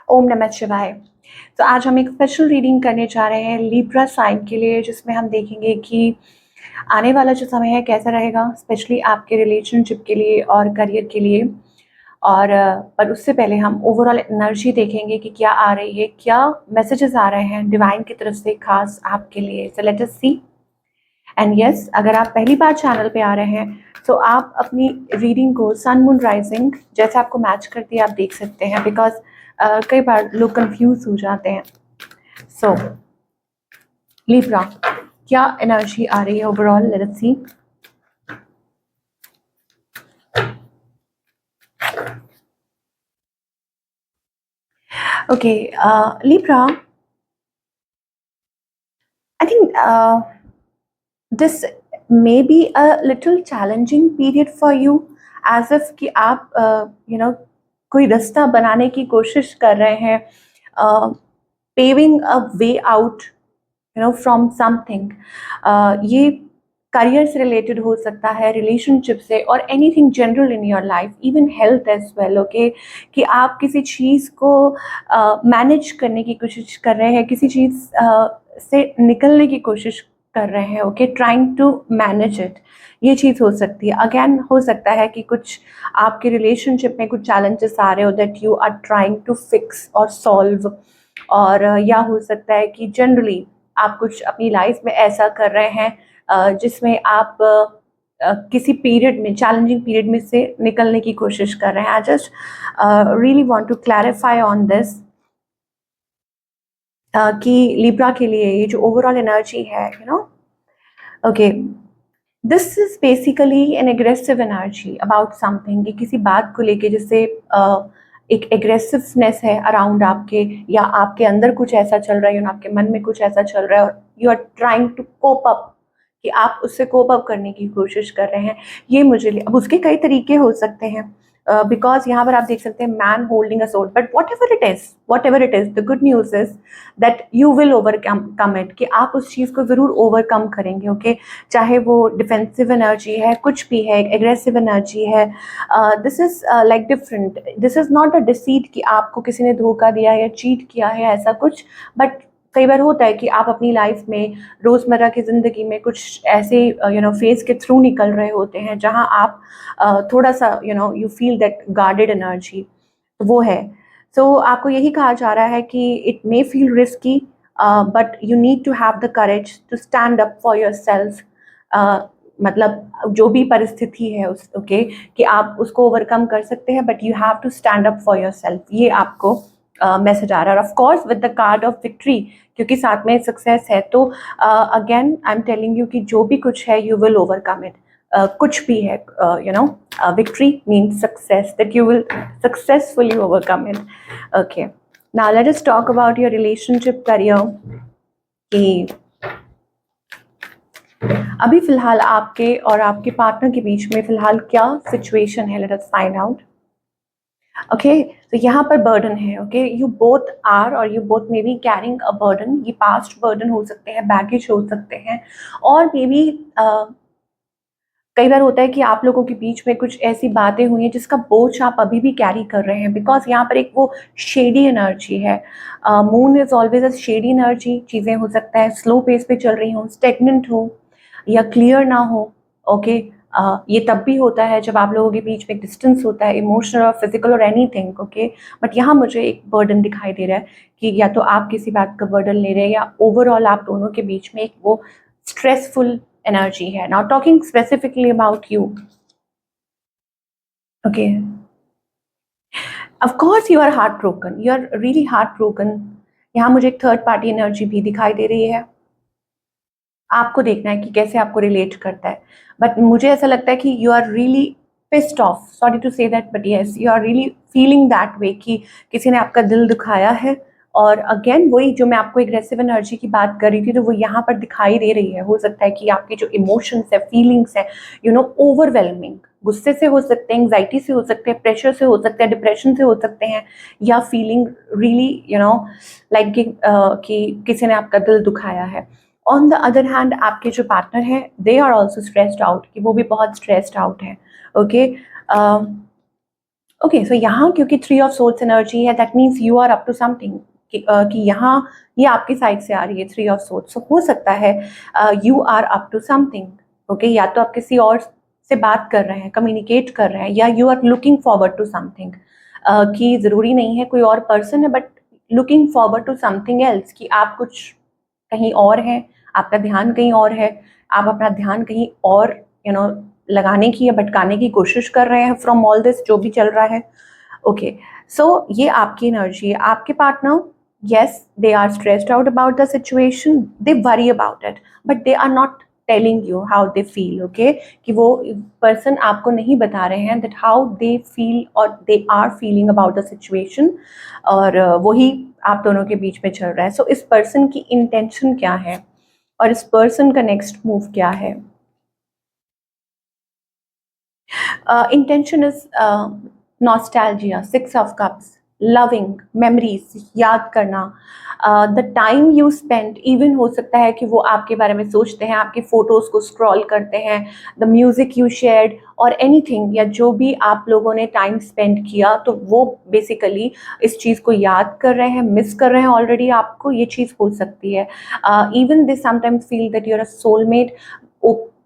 ओम नमः शिवाय। तो आज हम एक स्पेशल रीडिंग करने जा रहे हैं लिब्रा साइन के लिए, जिसमें हम देखेंगे कि आने वाला जो समय है कैसा रहेगा, स्पेशली आपके रिलेशनशिप के लिए और करियर के लिए। और पर उससे पहले हम ओवरऑल एनर्जी देखेंगे कि क्या आ रही है, क्या मैसेजेस आ रहे हैं डिवाइन की तरफ से खास आपके लिए। So let us see. And yes, अगर आप पहली बार चैनल पे आ रहे हैं तो आप अपनी रीडिंग को सन मून राइजिंग जैसे आपको मैच करती है आप देख सकते हैं, बिकॉज कई बार लोग कंफ्यूज हो जाते हैं। सो लिब्रा, क्या एनर्जी आ रही है overall, let us see. Okay Libra, I think this may be a little challenging period for you, as if कि आप कोई रास्ता बनाने की कोशिश कर रहे हैं, paving a way out from something. ये करियर से रिलेटेड हो सकता है, रिलेशनशिप से, और anything general in your life, even health as well. Okay, कि आप किसी चीज़ को मैनेज करने की कोशिश कर रहे हैं, किसी चीज़ से निकलने की कोशिश कर रहे हैं। Okay, trying to manage it, ये चीज़ हो सकती है। अगेन हो सकता है कि कुछ आपके रिलेशनशिप में कुछ चैलेंजेस आ रहे हो that you are trying to fix और सॉल्व। और या हो सकता है कि जनरली आप कुछ अपनी लाइफ में ऐसा कर रहे हैं जिसमें आप किसी पीरियड में, चैलेंजिंग पीरियड में से निकलने की कोशिश कर रहे हैं। I just really want to clarify on this कि लिब्रा के लिए ये जो ओवरऑल एनर्जी है, okay, this is basically an aggressive energy about something, कि किसी बात को लेके जैसे एक एग्रेसिवनेस है अराउंड आपके, या आपके अंदर कुछ ऐसा चल रहा है, आपके मन में कुछ ऐसा चल रहा है और you are trying to cope up, कि आप उससे कोप अप करने की कोशिश कर रहे हैं। ये मुझे अब उसके कई तरीके हो सकते हैं, बिकॉज यहाँ पर आप देख सकते हैं man holding a sword, but what ever it is, the good news is that you will overcome it, कि आप उस चीज़ को ज़रूर ओवरकम करेंगे। ओके, चाहे वो डिफेंसिव एनर्जी है, कुछ भी है, एग्रेसिव एनर्जी है, this is like different. This is not a deceit कि आपको किसी ने धोखा दिया है या चीट किया है, ऐसा कुछ। बट कई बार होता है कि आप अपनी लाइफ में, रोज़मर्रा की ज़िंदगी में कुछ ऐसे फेज के थ्रू निकल रहे होते हैं जहां आप थोड़ा सा you feel that guarded energy, वो है। सो आपको यही कहा जा रहा है कि it may feel risky, but you need to have the courage to stand up for yourself. मतलब जो भी परिस्थिति है उस ओके, कि आप उसको ओवरकम कर सकते हैं, but you have to stand up for yourself, ये आपको मैसेज आ रहा है। Of course with the card of victory, क्योंकि साथ में सक्सेस है। तो again I am telling you कि जो भी कुछ है यू विल ओवरकम इट। कुछ भी है, victory means success, that you will successfully overcome it. Okay, now let us talk about your relationship career, कि अभी फिलहाल आपके और आपके पार्टनर के बीच में फिलहाल क्या सिचुएशन है, let us find out. Okay, तो यहाँ पर बर्डन है। ओके, यू बोथ आर, और you both may be carrying a burden. ये पास्ट बर्डन हो सकते हैं, बैगेज हो सकते हैं, और मे बी कई बार होता है कि आप लोगों के बीच में कुछ ऐसी बातें हुई हैं जिसका बोझ आप अभी भी कैरी कर रहे हैं, बिकॉज यहाँ पर एक वो शेडी एनर्जी है। Moon is always a shady energy. चीज़ें हो सकता है स्लो पेस पे चल रही हों, स्टेगनेंट हो, या क्लियर ना हो। ओके, ये तब भी होता है जब आप लोगों के बीच में डिस्टेंस होता है, इमोशनल और फिजिकल और एनीथिंग। ओके, बट यहाँ मुझे एक बर्डन दिखाई दे रहा है कि या तो आप किसी बात का बर्डन ले रहे हैं, या ओवरऑल आप दोनों के बीच में एक वो stressful energy here. Now talking specifically about you. Okay, of course you are heartbroken, you are really heartbroken. यहाँ मुझे एक थर्ड पार्टी एनर्जी भी दिखाई दे रही है। आपको देखना है कि कैसे आपको रिलेट करता है, बट मुझे ऐसा लगता है कि you are really pissed off, sorry to say that, but yes you are really feeling that way, कि किसी ने आपका दिल दुखाया है। और अगेन वही जो मैं आपको एग्रेसिव एनर्जी की बात कर रही थी, तो वो यहाँ पर दिखाई दे रही है। हो सकता है कि आपके जो इमोशंस है, फीलिंग्स है, ओवरवेलमिंग, गुस्से से हो सकते हैं, एंग्जाइटी से हो सकते हैं, प्रेशर से हो सकते हैं, डिप्रेशन से हो सकते हैं, या फीलिंग रियली लाइक कि किसी ने आपका दिल दुखाया है। ऑन द अदर हैंड आपके जो पार्टनर हैं, they are also stressed out, कि वो भी बहुत स्ट्रेस्ड आउट हैं। ओके, ओके, सो यहाँ क्योंकि थ्री ऑफ सोर्ड्स एनर्जी है, that means you are up to something, कि यहाँ ये आपकी साइड से आ रही है थ्री ऑफ सोर्ड्स, सो हो सकता है you are up to something. Okay, या तो आप किसी और से बात कर रहे हैं, कम्युनिकेट कर रहे हैं, या you are looking forward to something, कि ज़रूरी नहीं है कोई और पर्सन है, but looking forward to something else, कि आप कुछ कहीं और हैं, आपका ध्यान कहीं और है, आप अपना ध्यान कहीं और लगाने की या भटकाने की कोशिश कर रहे हैं फ्रॉम ऑल दिस जो भी चल रहा है। ओके, सो ये आपकी एनर्जी है। आपके partner, yes, they are stressed out about the situation, they worry about it, but they are not telling you how they feel, okay, कि वो person आपको नहीं बता रहे हैं that how they feel or they are feeling about the situation, और वही आप दोनों के बीच में चल रहा है। so इस person की intention क्या है और इस person का next move क्या है? Intention is nostalgia, six of cups, loving, memories, याद करना, the time you spend, even हो सकता है कि वो आपके बारे में सोचते हैं, आपकी फ़ोटोज़ को स्क्रॉल करते हैं, द म्यूज़िक यू शेयर्ड और एनीथिंग, या जो भी आप लोगों ने टाइम स्पेंड किया, तो वो बेसिकली इस चीज़ को याद कर रहे हैं, मिस कर रहे हैं ऑलरेडी आपको, ये चीज़ हो सकती है। Even they sometimes feel that you are a soulmate.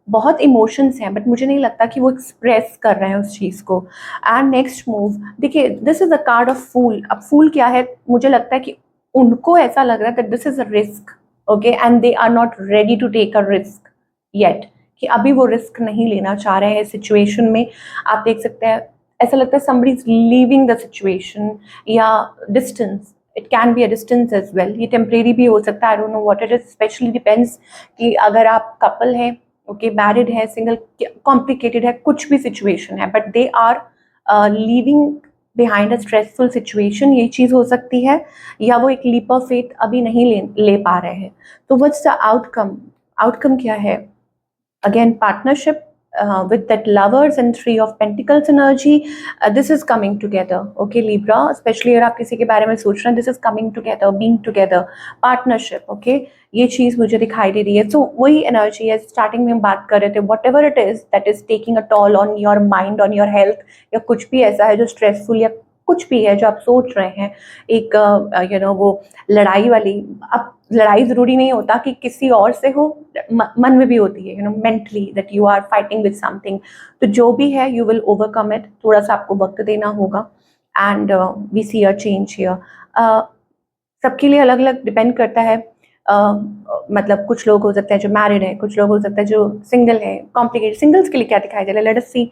बहुत इमोशंस हैं, बट मुझे नहीं लगता कि वो एक्सप्रेस कर रहे हैं उस चीज़ को। एंड नेक्स्ट मूव, देखिए, this is a card of fool. अब फूल क्या है, मुझे लगता है कि उनको ऐसा लग रहा है that this is a risk, okay, and they are not ready to take a risk yet, कि अभी वो रिस्क नहीं लेना चाह रहे हैं सिचुएशन में। आप देख सकते हैं, ऐसा लगता है somebody is leaving the situation, या distance, it can be a distance as well, ये टेम्परेरी भी हो सकता है, I don't know what it is, specially depends कि अगर आप कपल हैं, ओके, मैरिड है, सिंगल, कॉम्प्लिकेटेड है, कुछ भी सिचुएशन है, but they are leaving behind a stressful situation, ये चीज़ हो सकती है, या वो एक लीप ऑफ फेथ अभी नहीं ले पा रहे हैं। तो व्हाट्स द आउटकम? आउटकम क्या है? Again, partnership with that lovers and three of pentacles energy, this is coming together, okay Libra, especially अगर आप किसी के बारे में सोच रहे हैं, this is coming together, being together, partnership, okay, ये चीज़ मुझे दिखाई दे रही है। तो वही एनर्जी है, स्टार्टिंग में हम बात कर रहे थे, what ever it is that is taking a tall on your mind, on your health, या कुछ भी ऐसा है जो स्ट्रेसफुल या कुछ भी है जो आप सोच रहे हैं, एक वो लड़ाई वाली, अब लड़ाई ज़रूरी नहीं होता कि किसी और से हो, मन में भी होती है, mentally, that you are fighting with something. तो जो भी है, यू विल ओवरकम इट, थोड़ा सा आपको वक्त देना होगा, and we see a change here. सबके लिए अलग अलग डिपेंड करता है, मतलब कुछ लोग हो सकते हैं जो मैरिड है, कुछ लोग हो सकते हैं जो सिंगल है, कॉम्प्लिकेटेड। सिंगल्स के लिए क्या दिखाई दे रहा है, let us see.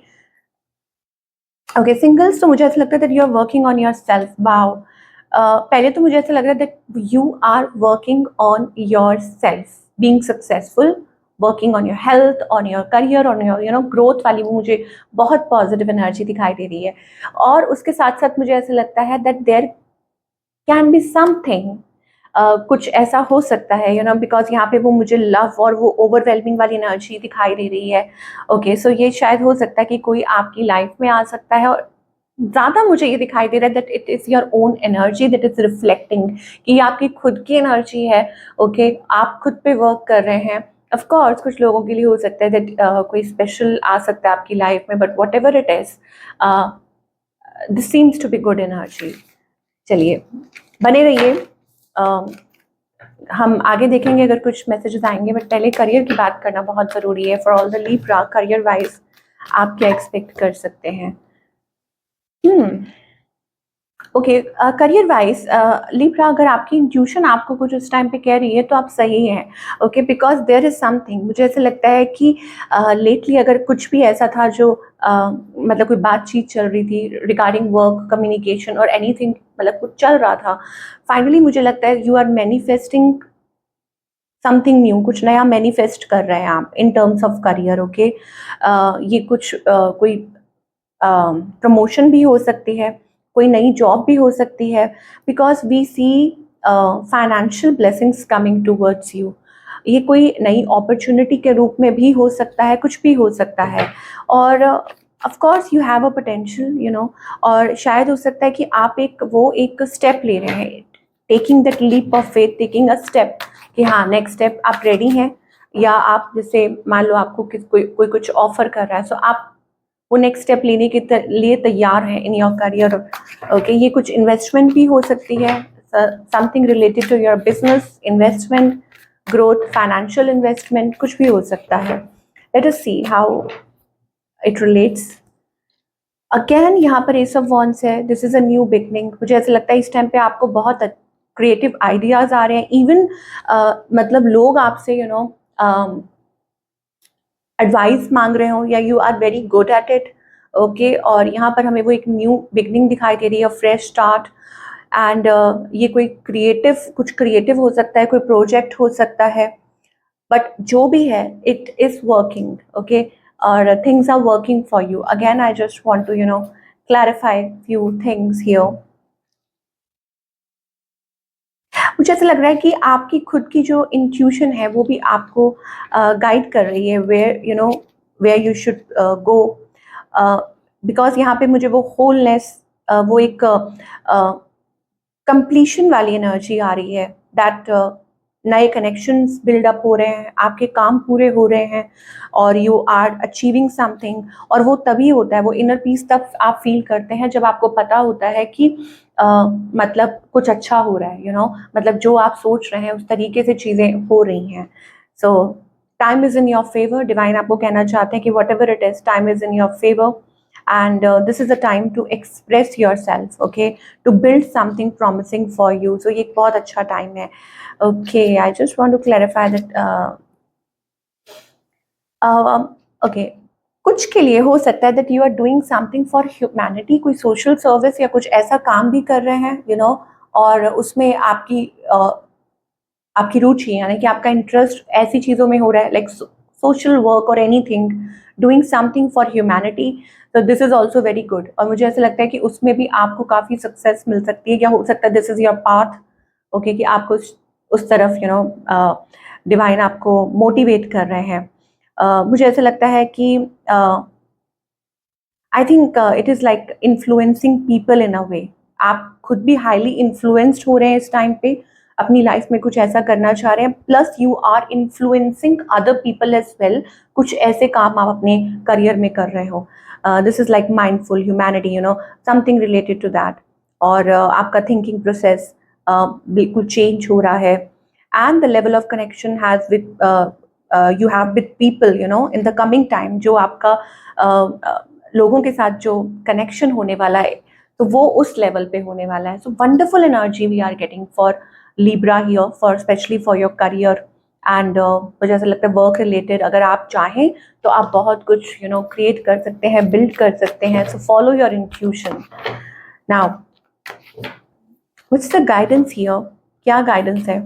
Okay, singles, तो मुझे ऐसा लगता है that you are working on yourself. Wow, पहले तो मुझे ऐसा लग रहा है that you are working on yourself, being successful, working on your health, on your career, on your growth वाली वो मुझे बहुत पॉजिटिव एनर्जी दिखाई दे रही है। और उसके साथ साथ मुझे ऐसा लगता है that there can be something, कुछ ऐसा हो सकता है, बिकॉज यहाँ पे वो मुझे लव और वो ओवरवेलमिंग वाली एनर्जी दिखाई दे रही है। ओके, सो ये शायद हो सकता है कि कोई आपकी लाइफ में आ सकता है, और ज़्यादा मुझे ये दिखाई दे रहा है that it is your own energy that is reflecting, कि ये आपकी खुद की एनर्जी है। ओके, आप खुद पे वर्क कर रहे हैं। ऑफ कोर्स कुछ लोगों के लिए हो सकता है दैट कोई स्पेशल आ सकता है आपकी लाइफ में, but whatever it is, this seems to be good energy. चलिए, बने रहिए, हम आगे देखेंगे अगर कुछ मैसेजेस आएंगे, बट पहले करियर की बात करना बहुत ज़रूरी है। For all the Libra, career wise आप क्या एक्सपेक्ट कर सकते हैं? ओके, करियर वाइज लीब्रा, अगर आपकी इंट्यूशन आपको कुछ उस टाइम पे कह रही है तो आप सही हैं। Okay, because there is something, मुझे ऐसा लगता है कि लेटली अगर कुछ भी ऐसा था जो मतलब कोई बातचीत चल रही थी रिगार्डिंग वर्क, कम्युनिकेशन और एनीथिंग, मतलब कुछ चल रहा था, फाइनली मुझे लगता है you are manifesting something new, कुछ नया मैनिफेस्ट कर रहे हैं आप in terms of career. Okay, ये कुछ कोई प्रमोशन भी हो सकती है, कोई नई जॉब भी हो सकती है, because we see financial blessings coming towards you. ये कोई नई अपॉर्चुनिटी के रूप में भी हो सकता है, कुछ भी हो सकता है। और of course you have a potential, और शायद हो सकता है कि आप एक स्टेप ले रहे हैं, taking that leap of faith, taking a step, कि हाँ नेक्स्ट स्टेप आप रेडी हैं, या आप जैसे मान लो आपको कोई कुछ ऑफर कर रहा है, सो आप वो नेक्स्ट स्टेप लेने के लिए तैयार हैं इन योर करियर। ओके, ये कुछ इन्वेस्टमेंट भी हो सकती है, something related to your business, investment, growth, financial investment, कुछ भी हो सकता है। Let us see how it relates. Again यहाँ पर एस ऑफ वॉन्ड्स है, this is a new beginning. मुझे ऐसा लगता है इस टाइम पे आपको बहुत क्रिएटिव आइडियाज आ रहे हैं। इवन मतलब लोग आपसे एडवाइस मांग रहे हो, या you are very good at it. Okay, और यहाँ पर हमें वो एक न्यू बिगनिंग दिखाई दे रही है, फ्रेश स्टार्ट। एंड ये कोई कुछ क्रिएटिव हो सकता है, कोई प्रोजेक्ट हो सकता है, बट जो भी है इट इज वर्किंग। ओके, और things are working for you. Again I just want to clarify few things here. मुझे ऐसा लग रहा है कि आपकी खुद की जो इंट्यूशन है वो भी आपको गाइड कर रही है where you should go, because यहाँ पे मुझे वो होलनेस, वो एक कंप्लीशन वाली एनर्जी आ रही है, दैट नए कनेक्शंस बिल्डअप हो रहे हैं, आपके काम पूरे हो रहे हैं, और यू आर अचीविंग समथिंग। और वो तभी होता है, वो इनर पीस तब आप फील करते हैं जब आपको पता होता है कि मतलब कुछ अच्छा हो रहा है, मतलब जो आप सोच रहे हैं उस तरीके से चीज़ें हो रही हैं। सो time is in your favour. Divine आपको कहना चाहते हैं कि what ever it is, time is in your favour, and this is the time to express yourself, okay, to build something promising for you. So ये एक बहुत अच्छा time है। Okay, I just want to clarify that okay, कुछ के लिए हो सकता है that you are doing something for humanity, कोई social service या कुछ ऐसा काम भी कर रहे हैं, और उसमें आपकी रुचि, यानी कि आपका इंटरेस्ट ऐसी चीज़ों में हो रहा है, लाइक सोशल वर्क और anything, doing something for humanity. तो this is also very good, और मुझे ऐसा लगता है कि उसमें भी आपको काफ़ी सक्सेस मिल सकती है, या हो सकता है this is your path. Okay, कि आपको उस तरफ डिवाइन आपको मोटिवेट कर रहे हैं। मुझे ऐसा लगता है कि I think it is like influencing people in a way. आप खुद भी हाईली इन्फ्लुएंस्ड हो रहे हैं इस टाइम पे, अपनी लाइफ में कुछ ऐसा करना चाह रहे हैं, plus you are influencing other people as well. कुछ ऐसे काम आप अपने करियर में कर रहे हो, this is like mindful humanity, something related to that. और आपका थिंकिंग प्रोसेस बिल्कुल चेंज हो रहा है, and the level of connection has with you have with people in the coming time, जो आपका लोगों के साथ जो कनेक्शन होने वाला है तो वो उस लेवल पे होने वाला है। So wonderful energy we are getting for Libra here, for specially for your career. And मुझे ऐसा लगता है वर्क रिलेटेड अगर आप चाहें तो आप बहुत कुछ क्रिएट कर सकते हैं, बिल्ड कर सकते हैं। So follow your intuition. Now what's the guidance here, क्या गाइडेंस है?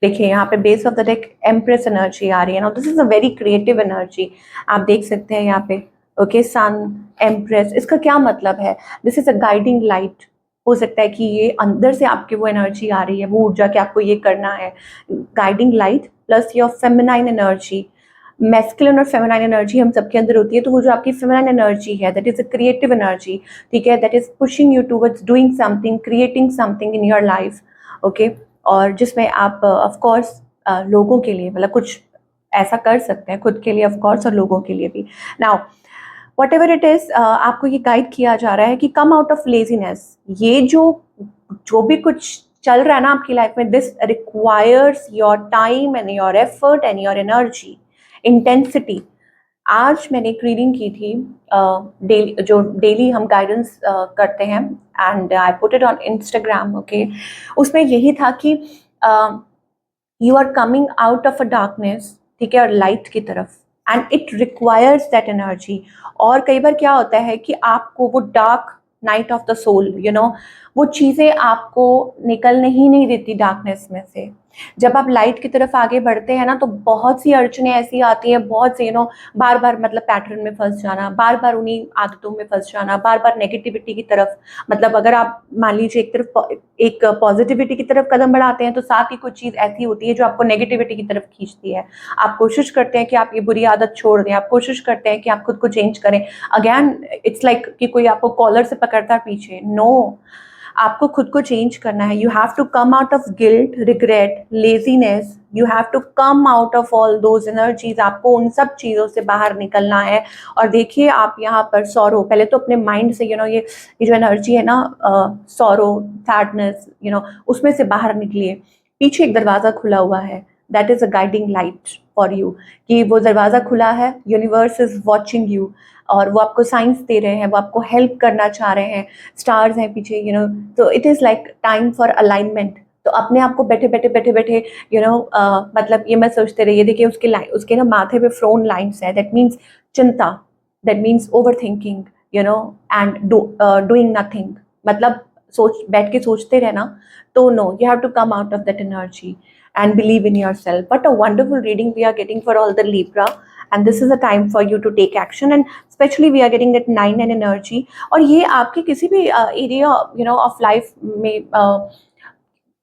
देखिए यहाँ पे base of the deck empress energy आ रही है ना, this is a very creative energy. आप देख सकते हैं यहाँ पे, ओके, सन, एम्प्रेस, इसका क्या मतलब है? This is a guiding light. हो सकता है कि ये अंदर से आपके वो एनर्जी आ रही है, वो ऊर्जा कि आपको ये करना है। Guiding light plus your feminine energy, masculine और फेमिनाइन एनर्जी हम सबके अंदर होती है, तो वो जो आपकी फेमिनाइन एनर्जी है that is a creative energy, ठीक है, that is pushing you towards doing something, creating something in your life. Okay, और जिसमें आप ऑफ कोर्स लोगों के लिए मतलब कुछ ऐसा कर सकते हैं, खुद के लिए ऑफ कोर्स और लोगों के लिए भी। Now what ever it is, आपको ये गाइड किया जा रहा है कि कम आउट ऑफ लेजीनेस। ये जो भी कुछ चल रहा है ना आपकी लाइफ में, this requires your time and your effort and your energy, intensity. आज मैंने एक रीडिंग की थी, डेली हम गाइडेंस करते हैं, and I put it on Instagram. Okay, उसमें यही था कि you are coming out of a darkness, ठीक है, और लाइट की तरफ, and it requires that energy. और कई बार क्या होता है कि आपको वो dark night of the soul, वो चीज़ें आपको निकलने ही नहीं देती डार्कनेस में से। जब आप लाइट की तरफ आगे बढ़ते हैं ना, तो बहुत सी अड़चनें ऐसी आती हैं, बहुत से बार बार मतलब पैटर्न में फंस जाना, बार बार उन्हीं आदतों में फंस जाना, बार बार नेगेटिविटी की तरफ। मतलब अगर आप मान लीजिए एक पॉजिटिविटी की तरफ कदम बढ़ाते हैं, तो साथ ही कुछ चीज़ ऐसी होती है जो आपको नेगेटिविटी की तरफ खींचती है। आप कोशिश करते हैं कि आप ये बुरी आदत छोड़ दें, आप कोशिश करते हैं कि आप खुद को चेंज करें, अगेन इट्स लाइक कि कोई आपको कॉलर से पकड़ता है पीछे। नो, आपको खुद को चेंज करना है. You have to come out of guilt, regret, laziness. You have to come out of all those energies. आपको उन सब चीज़ों से बाहर निकलना है. और देखिए आप यहाँ पर सॉरो, पहले तो अपने माइंड से ये जो एनर्जी है ना, सॉरो, सैडनेस, उसमें से बाहर निकलिए. पीछे एक दरवाज़ा खुला हुआ है. That is a guiding light for you, कि वो दरवाज़ा खुला है. यूनिवर्स इज़ वॉचिंग यू, और वो आपको साइंस दे रहे हैं, वो आपको हेल्प करना चाह रहे हैं. स्टार्स हैं पीछे, तो it is like time for alignment. तो अपने आप को बैठे बैठे बैठे बैठे मतलब ये मत सोचते रहिए. देखिए उसके ना माथे पे फ्रोन लाइन्स है. दैट मीन्स चिंता, that means over thinking, and doing nothing. मतलब बैठ के सोचते रहना. तो no, you have to come out of that energy and believe in yourself. What a wonderful reading we are getting for all the Libra, and this is a time for you to take action. And especially we are getting that 9 and energy. और ये आपके किसी भी area of life में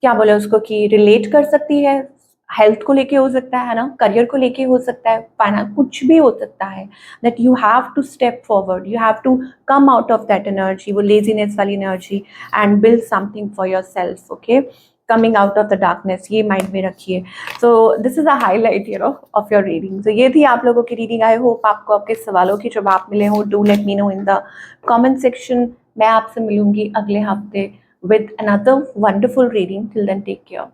क्या बोले उसको, कि रिलेट कर सकती है. हेल्थ को लेके हो सकता है ना, करियर को लेके हो सकता है, फाइनेंस, कुछ भी हो सकता है. That you have to step forward, you have to come out of that energy, वो लेजीनेस वाली energy, and build something for yourself. Okay, coming out of the darkness, ये माइंड में रखिए. So this is a highlight of your reading. So ये थी आप लोगों की रीडिंग. आई होप आपको आपके सवालों के जवाब मिले हो. Do let me know in the comment section. मैं आपसे मिलूंगी अगले हफ्ते with another wonderful reading. Till then, take care.